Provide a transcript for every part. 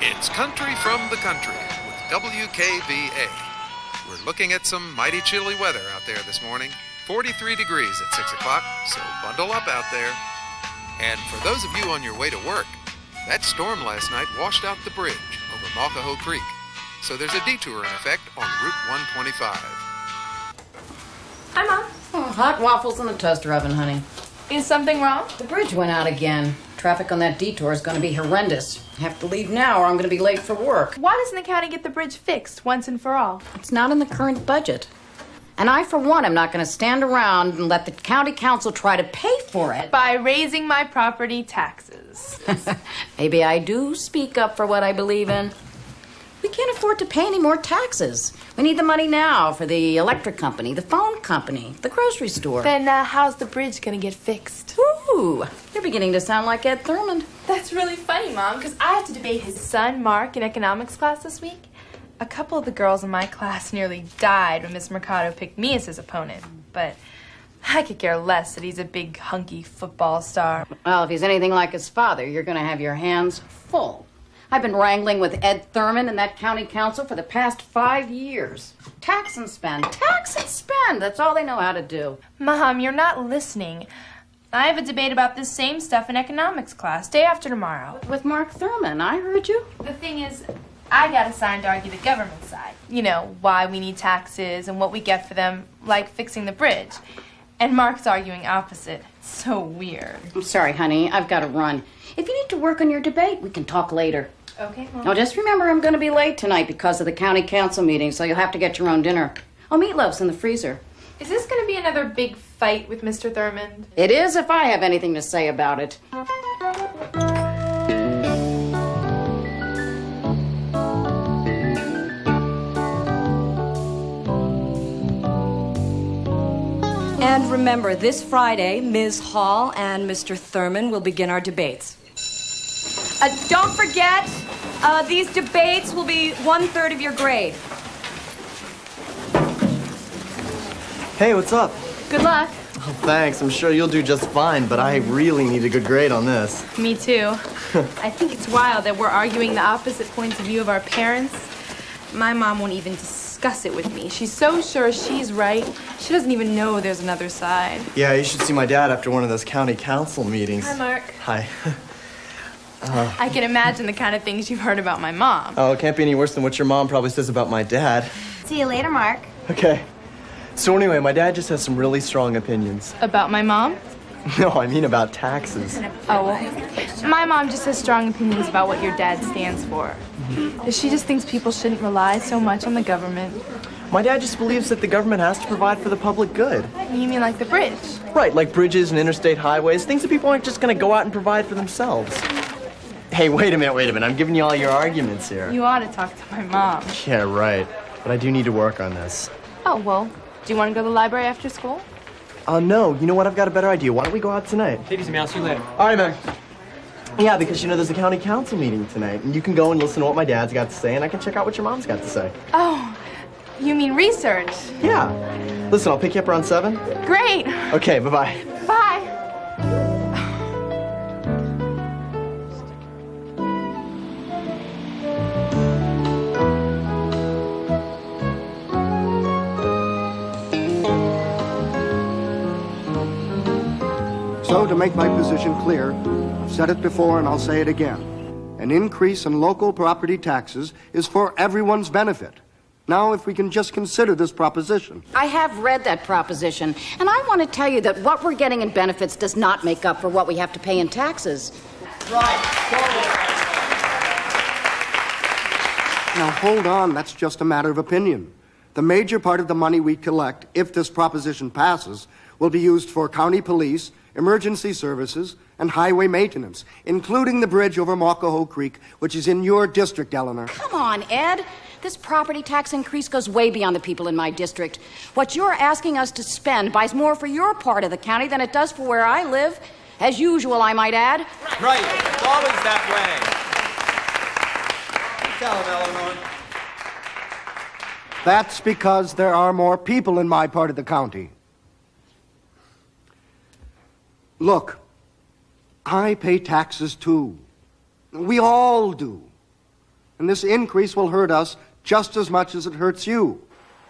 It's Country from the Country with WKVA. We're looking at some mighty chilly weather out there this morning. 43 degrees at 6 o'clock, so bundle up out there. And for those of you on your way to work, that storm last night washed out the bridge over Malcahoe Creek. So there's a detour in effect on Route 125. Hi, Mom. Oh, hot waffles in the toaster oven, honey. Is something wrong? The bridge went out again. Traffic on that detour is going to be horrendous. I have to leave now or I'm going to be late for work. Why doesn't the county get the bridge fixed once and for all? It's not in the current budget. And I, for one, am not going to stand around and let the county council try to pay for it. By raising my property taxes. Maybe I do speak up for what I believe in. We can't afford to pay any more taxes. We need the money now for the electric company, the phone company, the grocery store. Then how's the bridge going to get fixed? Ooh, you're beginning to sound like Ed Thurman. That's really funny, Mom, because I had to debate his son, Mark, in economics class this week. A couple of the girls in my class nearly died when Miss Mercado picked me as his opponent. But I could care less that he's a big, hunky football star. Well, if he's anything like his father, you're going to have your hands full. I've been wrangling with Ed Thurman and that county council for the past 5 years. Tax and spend, tax and spend. That's all they know how to do. Mom, you're not listening. I have a debate about this same stuff in economics class, day after tomorrow. With Mark Thurman, I heard you. The thing is, I got assigned to argue the government side. You know, why we need taxes and what we get for them, like fixing the bridge. And Mark's arguing opposite. It's so weird. I'm sorry, honey. I've got to run. If you need to work on your debate, we can talk later. Okay, Mom. Now, just remember I'm going to be late tonight because of the county council meeting, so you'll have to get your own dinner. Oh, meatloaf's in the freezer. Is this going to be another big fight with Mr. Thurmond? It is if I have anything to say about it. And remember, this Friday, Ms. Hall and Mr. Thurman will begin our debates. Don't forget, these debates will be 1/3 of your grade. Hey, what's up? Good luck. Oh, thanks. I'm sure you'll do just fine, but I really need a good grade on this. Me too. I think it's wild that we're arguing the opposite points of view of our parents. My mom won't even discuss it with me. She's so sure she's right, she doesn't even know there's another side. Yeah, you should see my dad after one of those county council meetings. Hi, Mark. Hi. I can imagine the kind of things you've heard about my mom. Oh, it can't be any worse than what your mom probably says about my dad. See you later, Mark. Okay. So anyway, my dad just has some really strong opinions. About my mom? No, I mean about taxes. Oh, well, my mom just has strong opinions about what your dad stands for. She just thinks people shouldn't rely so much on the government. My dad just believes that the government has to provide for the public good. You mean like the bridge? Right, like bridges and interstate highways, things that people aren't just going to go out and provide for themselves. Hey, wait a minute. I'm giving you all your arguments here. You ought to talk to my mom. Yeah, right. But I do need to work on this. Oh, well, do you want to go to the library after school? No. You know what? I've got a better idea. Why don't we go out tonight? Take it easy, man. I'll see you later. All right, man. Yeah, because, there's a county council meeting tonight, and you can go and listen to what my dad's got to say, and I can check out what your mom's got to say. Oh, you mean research? Yeah. Listen, I'll pick you up around 7. Great. Okay, bye-bye. Bye. So, to make my position clear, I've said it before and I'll say it again. An increase in local property taxes is for everyone's benefit. Now, if we can just consider this proposition. I have read that proposition, and I want to tell you that what we're getting in benefits does not make up for what we have to pay in taxes. Right. Now, hold on. That's just a matter of opinion. The major part of the money we collect, if this proposition passes, will be used for county police, emergency services, and highway maintenance, including the bridge over Malcahoe Creek, which is in your district, Eleanor. Come on, Ed. This property tax increase goes way beyond the people in my district. What you're asking us to spend buys more for your part of the county than it does for where I live. As usual, I might add. Right. It's always that way. Tell him, Eleanor. That's because there are more people in my part of the county. Look, I pay taxes too. We all do. And this increase will hurt us just as much as it hurts you.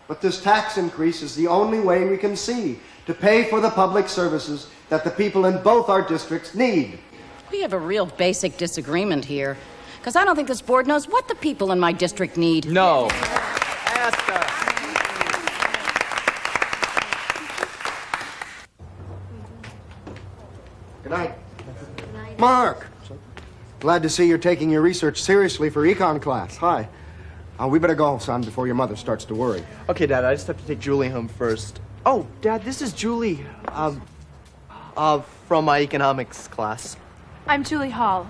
But this tax increase is the only way we can see to pay for the public services that the people in both our districts need. We have a real basic disagreement here. Because I don't think this board knows what the people in my district need. No. Ask her. Good night. Mark! Glad to see you're taking your research seriously for econ class. Hi. We better go, son, before your mother starts to worry. Okay, Dad, I just have to take Julie home first. Oh, Dad, this is Julie, from my economics class. I'm Julie Hall,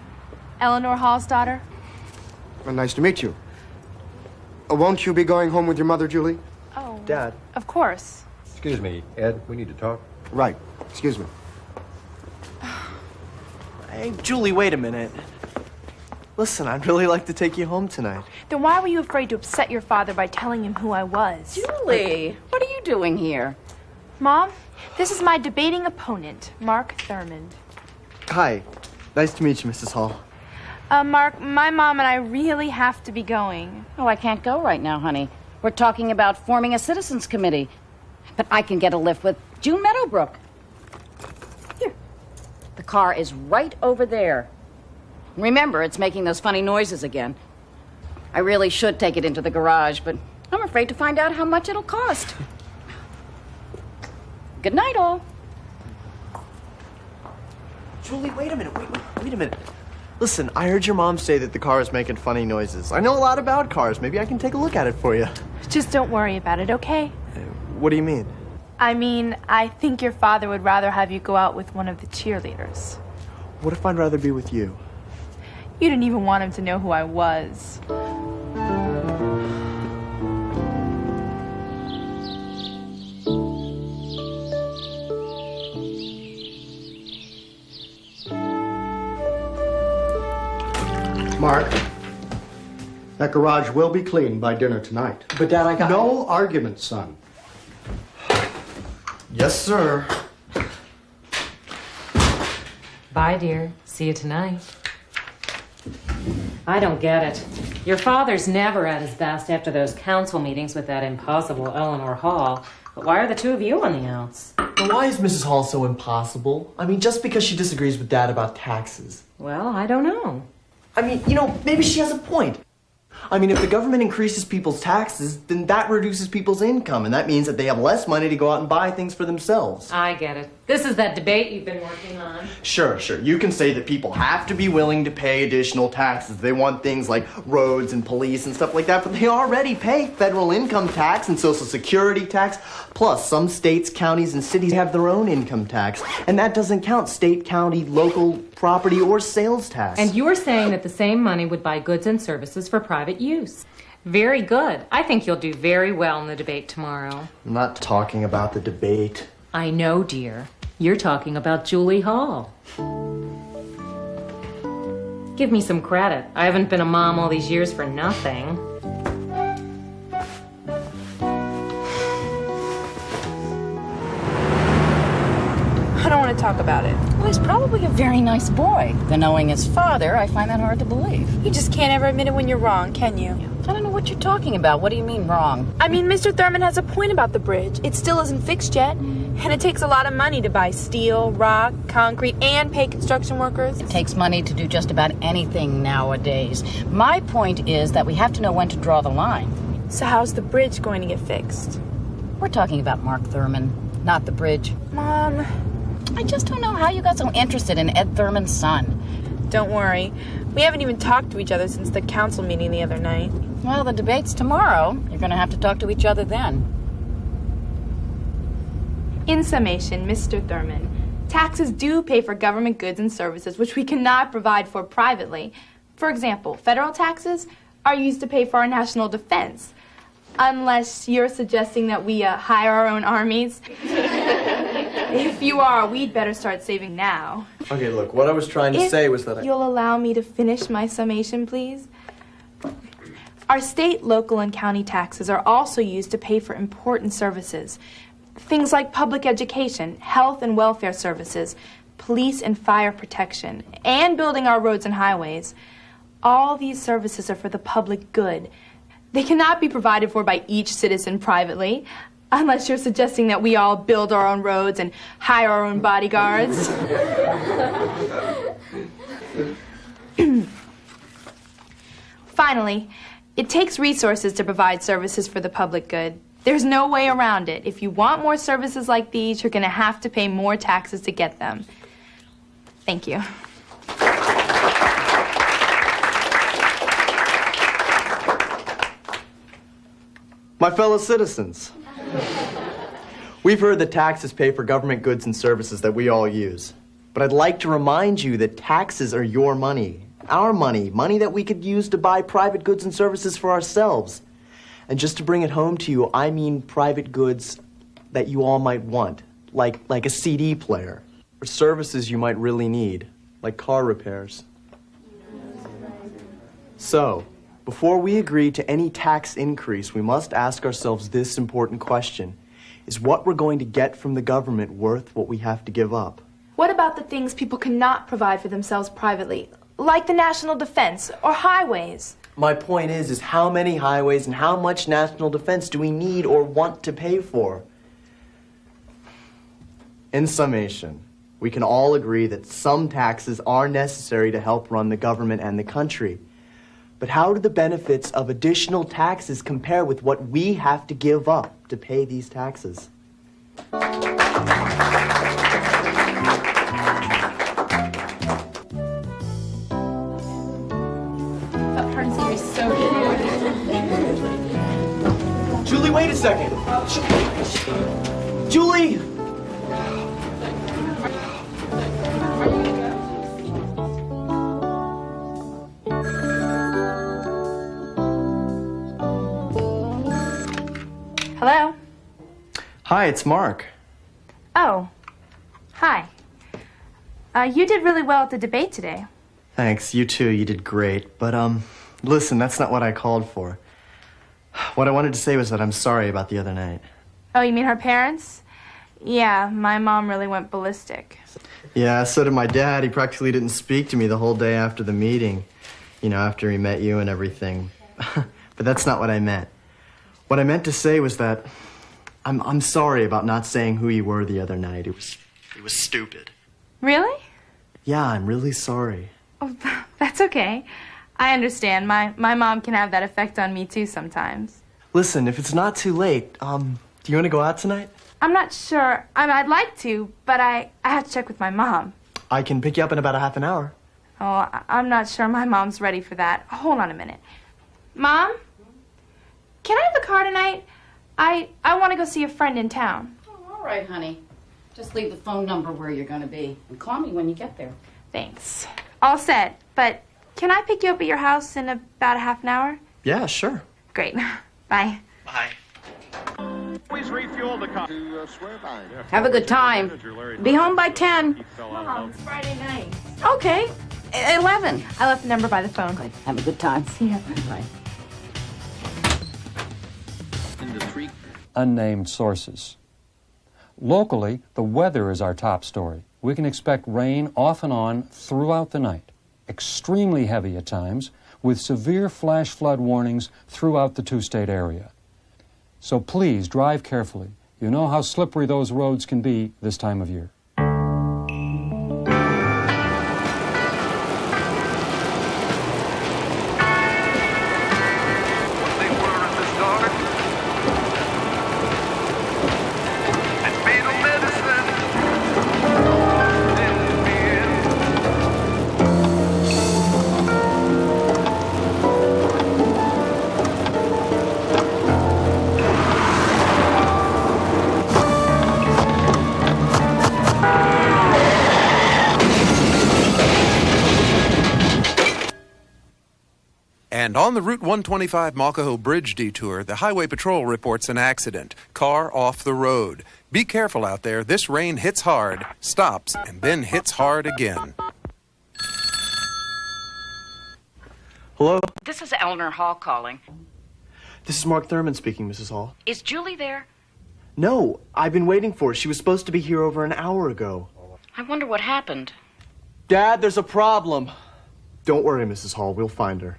Eleanor Hall's daughter. Well, nice to meet you. Won't you be going home with your mother, Julie? Oh, Dad. of course. Excuse me, Ed, we need to talk. Right. Excuse me. Hey, Julie, wait a minute. Listen, I'd really like to take you home tonight. Then why were you afraid to upset your father by telling him who I was? Julie, what are you doing here? Mom, this is my debating opponent, Mark Thurmond. Hi. Nice to meet you, Mrs. Hall. Mark, my mom and I really have to be going. Oh, I can't go right now, honey. We're talking about forming a citizens committee. But I can get a lift with June Meadowbrook. Here. The car is right over there. Remember, it's making those funny noises again. I really should take it into the garage, but I'm afraid to find out how much it'll cost. Good night, all. Julie, wait a minute. Wait a minute. Listen, I heard your mom say that the car is making funny noises. I know a lot about cars. Maybe I can take a look at it for you. Just don't worry about it, okay? What do you mean? I mean, I think your father would rather have you go out with one of the cheerleaders. What if I'd rather be with you? You didn't even want him to know who I was. Mark, that garage will be cleaned by dinner tonight. But, Dad, I got... No arguments, son. Yes, sir. Bye, dear. See you tonight. I don't get it. Your father's never at his best after those council meetings with that impossible Eleanor Hall. But why are the two of you on the outs? Now, why is Mrs. Hall so impossible? I mean, just because she disagrees with Dad about taxes. Well, I don't know. I mean, maybe she has a point. I mean, if the government increases people's taxes, then that reduces people's income, and that means that they have less money to go out and buy things for themselves. I get it. This is that debate you've been working on. Sure. You can say that people have to be willing to pay additional taxes. They want things like roads and police and stuff like that, but they already pay federal income tax and Social Security tax. Plus, some states, counties, and cities have their own income tax, and that doesn't count state, county, local property, or sales tax. And you're saying that the same money would buy goods and services for private use. Very good. I think you'll do very well in the debate tomorrow. I'm not talking about the debate. I know, dear. You're talking about Julie Hall. Give me some credit. I haven't been a mom all these years for nothing. I don't want to talk about it. Well, he's probably a very nice boy. Though knowing his father, I find that hard to believe. You just can't ever admit it when you're wrong, can you? I don't know what you're talking about. What do you mean wrong? I mean, Mr. Thurmond has a point about the bridge. It still isn't fixed yet, and it takes a lot of money to buy steel, rock, concrete, and pay construction workers. It takes money to do just about anything nowadays. My point is that we have to know when to draw the line. So how's the bridge going to get fixed? We're talking about Mark Thurmond, not the bridge. Mom, I just don't know how you got so interested in Ed Thurman's son. don't worry. We haven't even talked to each other since the council meeting the other night. Well, the debate's tomorrow. You're going to have to talk to each other then. In summation, Mr. Thurmond, taxes do pay for government goods and services which we cannot provide for privately. For example, federal taxes are used to pay for our national defense. Unless you're suggesting that we hire our own armies. If you are, we'd better start saving now. Okay, look, what I was trying to say was that You'll allow me to finish my summation, please? Our state, local, and county taxes are also used to pay for important services. Things like public education, health and welfare services, police and fire protection, and building our roads and highways. All these services are for the public good. They cannot be provided for by each citizen privately, unless you're suggesting that we all build our own roads and hire our own bodyguards. Finally, it takes resources to provide services for the public good. There's no way around it. If you want more services like these, you're going to have to pay more taxes to get them. Thank you. My fellow citizens, we've heard that taxes pay for government goods and services that we all use. But I'd like to remind you that taxes are your money, our money that we could use to buy private goods and services for ourselves. And just to bring it home to you, I mean private goods that you all might want, like a CD player, or services you might really need, like car repairs. So, before we agree to any tax increase, we must ask ourselves this important question. Is what we're going to get from the government worth what we have to give up? What about the things people cannot provide for themselves privately, like the national defense or highways? My point is how many highways and how much national defense do we need or want to pay for? In summation, we can all agree that some taxes are necessary to help run the government and the country. But how do the benefits of additional taxes compare with what we have to give up to pay these taxes? Julie, wait a second. Julie! Hello? Hi, it's Mark. Oh, hi. You did really well at the debate today. Thanks, you too, you did great. But, listen, that's not what I called for. What I wanted to say was that I'm sorry about the other night. Oh, you mean her parents? Yeah, my mom really went ballistic. Yeah, so did my dad. He practically didn't speak to me the whole day after the meeting. You know, after he met you and everything. But that's not what I meant. What I meant to say was that I'm sorry about not saying who you were the other night. It was stupid. Really? Yeah, I'm really sorry. Oh, that's okay. I understand. My mom can have that effect on me too sometimes. Listen, if it's not too late, do you want to go out tonight? I'm not sure. I'd like to, but I have to check with my mom. I can pick you up in about a half an hour. Oh, I'm not sure my mom's ready for that. Hold on a minute. Mom? Can I have the car tonight? I want to go see a friend in town. Oh, all right, honey. Just leave the phone number where you're going to be and call me when you get there. Thanks. All set. But can I pick you up at your house in about a half an hour? Yeah, sure. Great. Bye. Bye. Please refuel the car. Have a good time. Be home by 10. Mom, it's Friday night. Okay. 11. I left the number by the phone. Have a good time. See ya. Bye. Unnamed sources. Locally, the weather is our top story. We can expect rain off and on throughout the night, extremely heavy at times, with severe flash flood warnings throughout the two-state area. So please drive carefully. You know how slippery those roads can be this time of year. And on the Route 125 Malcaho Bridge detour, the Highway Patrol reports an accident. Car off the road. Be careful out there. This rain hits hard, stops, and then hits hard again. Hello? This is Eleanor Hall calling. This is Mark Thurman speaking, Mrs. Hall. Is Julie there? No, I've been waiting for her. She was supposed to be here over an hour ago. I wonder what happened. Dad, there's a problem. Don't worry, Mrs. Hall. We'll find her.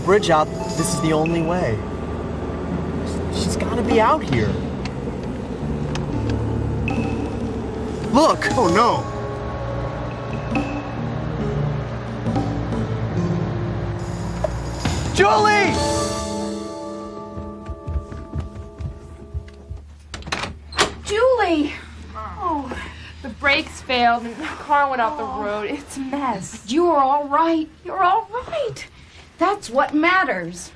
Bridge out. This is the only way. She's got to be out here. Look! Oh, no. Julie! Julie! Oh, the brakes failed and the car went off the road. It's a mess. You're all right. You're all right. That's what matters.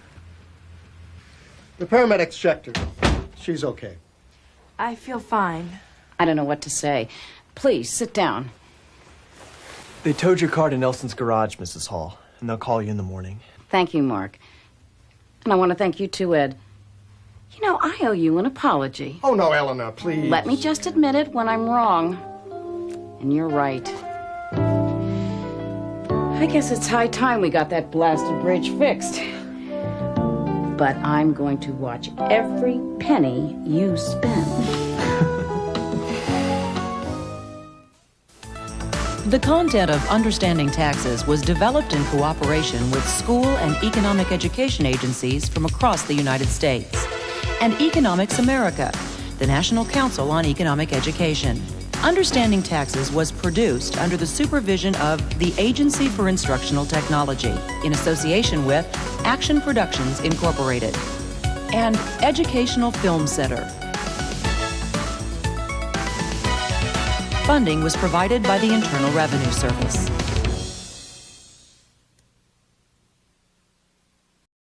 The paramedics checked her. She's okay. I feel fine. I don't know what to say. Please, sit down. They towed your car to Nelson's garage, Mrs. Hall, and they'll call you in the morning. Thank you, Mark. And I want to thank you too, Ed. You know, I owe you an apology. Oh, no, Eleanor, please. Let me just admit it when I'm wrong. And you're right. I guess it's high time we got that blasted bridge fixed. But I'm going to watch every penny you spend. The content of Understanding Taxes was developed in cooperation with school and economic education agencies from across the United States and Economics America, the National Council on Economic Education. Understanding Taxes was produced under the supervision of the Agency for Instructional Technology in association with Action Productions Incorporated and Educational Film Center. Funding was provided by the Internal Revenue Service.